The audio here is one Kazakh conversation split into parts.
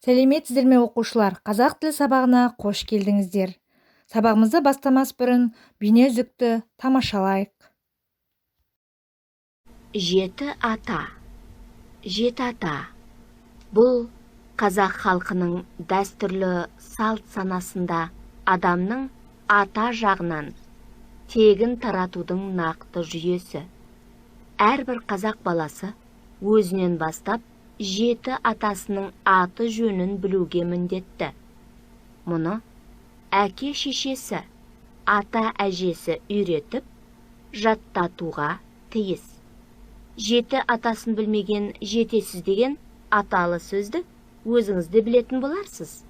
Сәлеметсіздер ме оқушылар? Қазақ тілі сабағына қош келдіңіздер. Сабағымызды бастамас бұрын бейне үзікті тамашалайық. Жеті ата. Жеті ата. Бұл қазақ халқының дәстүрлі салт санасында адамның ата жағынан тегін таратудың нақты жүйесі. Әрбір қазақ баласы өзінен бастап жеті атасының аты жөнін білуге міндетті. Мұны әке шешесі, ата әжесі үйретіп, жаттатуға тиіс. Жеті атасын білмеген жетесіз деген аталы сөзді өзіңізде білетін боларсыз.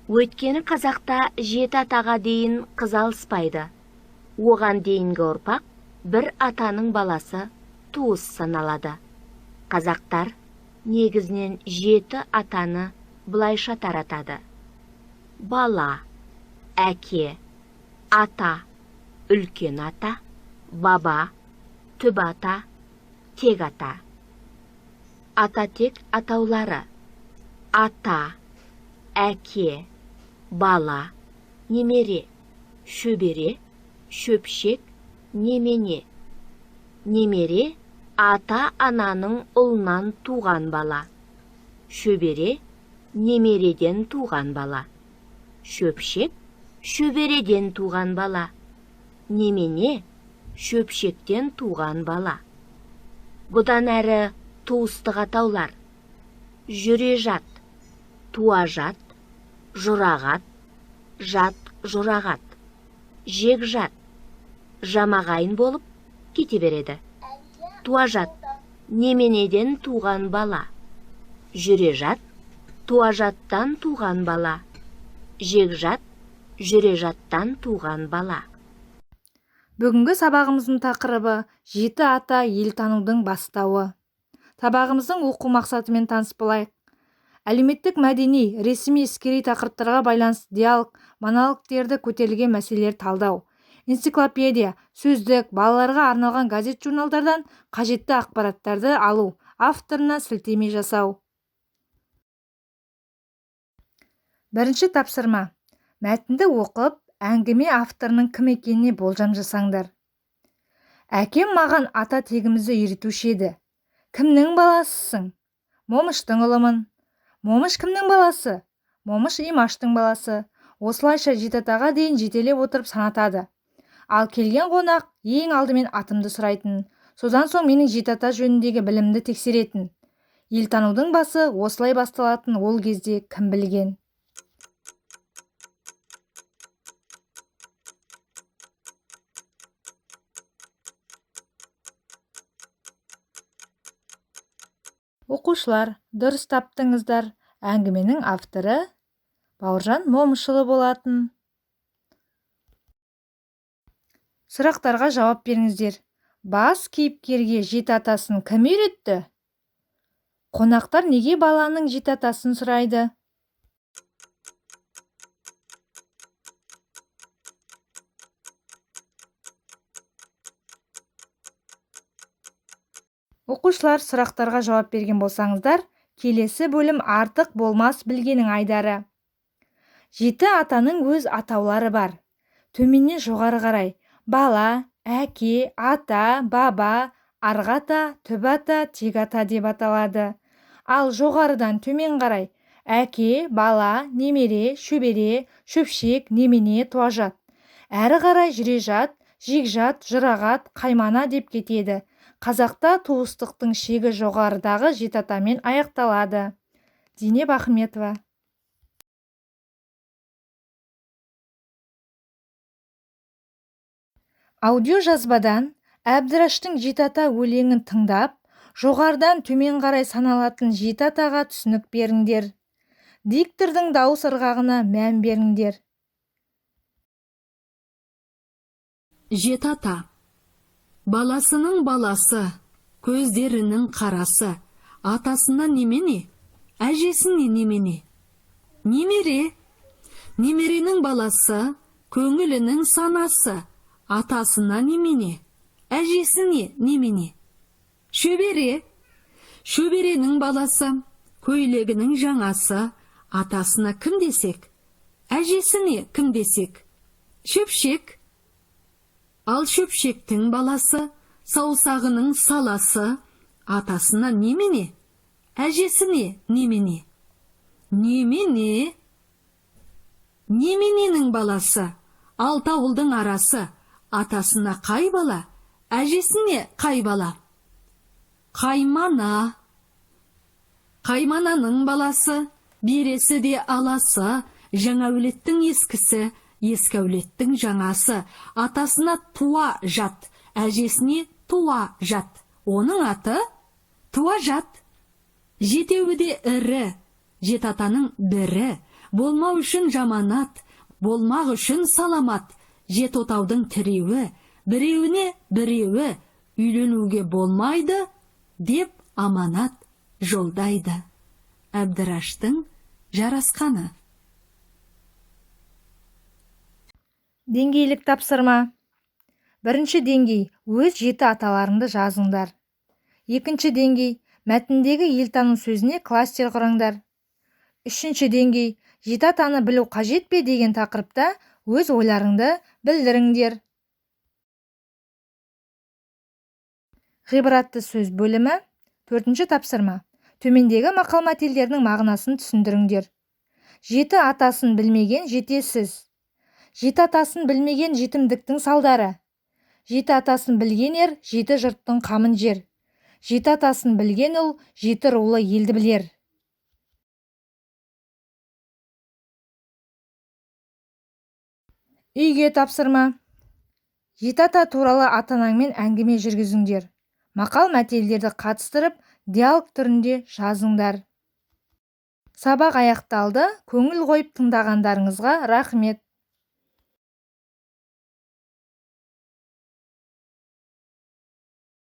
Өйткені қазақта жеті атаға дейін қыз алыспайды. Оған дейінгі ұрпақ бір атаның баласы туыс саналады. Қазақтар негізінен жеті атаны былайша таратады. Бала, әке, ата, үлкен ата, баба, түп ата, тек ата. Ата тек атаулары: ата, әке, бала, немере, шөбере, шөпшек, немене. Немере ата-ананың ұлынан туған бала. Шөбере немереден туған бала. Шөпшек шөбереден туған бала. Немене шөпшектен туған бала. Бұдан әрі туыстық атаулар: жүрежат, туажат, жұрағат, жат жұрағат, жекжат, жамағайын болып кете береді. Туажат неменеден туған бала. Жүрежат туажаттан туған бала. Жекжат жүрежаттан туған бала. Бүгінгі сабағымыздың тақырыбы жеті ата ел танудың бастауы. Сабағымыздың оқу мақсатымен таныс болайық. Әлеуметтік мәдени, ресми, іскери тақырыптарға байланысты диалог, монологтерді көтерілген мәселелер талдау. Энциклопедия, сөздік, балаларға арналған газет-журналдардан қажетті ақпараттарды алу, авторына сілтеме жасау. Бірінші тапсырма. Мәтінді оқып, әңгіме авторының кім екеніне болжам жасаңдар. Әкем маған ата тегімізді үйретуші еді. Кімнің баласысың? Момыштың ұлымын. Момыш кімнің баласы? Момыш Имаштың баласы. Осылайша жеті атаға дейін жетелеп отырып санатады. Ал келген қонақ ең алдымен атымды сұрайтын. Содан соң менің жеті ата жөніндегі білімді тексеретін. Ел танудың басы осылай басталатын ол кезде кім білген? Оқушылар, дұрыс таптыңыздар. Әңгіменің авторы Бауыржан Момышұлы болатын. Сұрақтарға жауап беріңіздер. Бас кейіпкерге жеті атасын кім үйретті? Қонақтар неге баланың жеті атасын сұрайды? Оқушылар, сұрақтарға жауап берген болсаңыздар, келесі бөлім артық болмас білгенің айдары. Жеті атаның өз атаулары бар. Төменнен жоғары қарай бала, әке, ата, баба, арғы ата, түп ата, тек ата деп аталады. Ал жоғарыдан төмен қарай әке, бала, немере, шөбере, шөпшек, немене, туажат. Әрі қарай жүрежат, жекжат, жұрағат, қаймана деп кетеді. Қазақта туыстықтың шегі жоғарыдағы жеті атамен аяқталады. Зейнеп Ахметова. Аудио жазбадан Әбдіраштың жеті ата өлеңін тыңдап, жоғарыдан төмен қарай саналатын жеті атаға түсінік беріңдер. Диктордың дауыс ырғағына мән беріңдер. Жеті ата. Баласының баласы, көздерінің қарасы, атасына немене, әжесіне немене. Немере, немеренің баласы, көңілінің санасы, атасына немене, әжесіне немене. Шөбере, шөберенің баласы, көйлегінің жаңасы, атасына кім десек? Әжесіне кім десек? Шөпшек. Ал шөпшектің баласы, саусағының саласы, атасына немене? Әжесіне немене? Немене? Немененің баласы, алтауылдың арасы, атасына қай бала? Әжесіне қай бала? Қаймана. Қаймананың баласы, бересі де аласы, жаңа әулеттің ескісі, ескі әулеттің жаңасы, атасына туа жат, әжесіне туа жат. Оның аты туа жат. Жетеуі де ірі, жетатаның бірі, болмау үшін жаманат, болмақ үшін саламат, жет отаудың тіреуі, біреуіне біреуі, үйленуге болмайды, деп аманат жолдайды. Әбдіраштың жарасқаны. Деңгейлік тапсырма. Бірінші деңгей, өз жеті аталарыңды жазыңдар. Екінші деңгей, мәтіндегі елтану сөзіне кластер құраңдар. Үшінші деңгей, жеті атаны білу қажет пе деген тақырыпта өз ойларыңды білдіріңдер. Ғибратты сөз бөлімі. Төртінші тапсырма. Төмендегі мақал-мәтелдердің мағынасын түсіндіріңдер. Жеті атасын білмеген жетесіз. Жеті атасын білмеген жетімдіктің салдары. Жеті атасын білген ер, жеті жұрттың қамын жер. Жеті атасын білген ұл, жеті рулы елді білер. Үйге тапсырма. Жеті ата туралы ата-анаңмен әңгіме жүргізіңдер. Мақал-мәтелдерді қатыстырып, диалог түрінде жазыңдар. Сабақ аяқталды. Көңіл қойып тыңдағандарыңызға рахмет.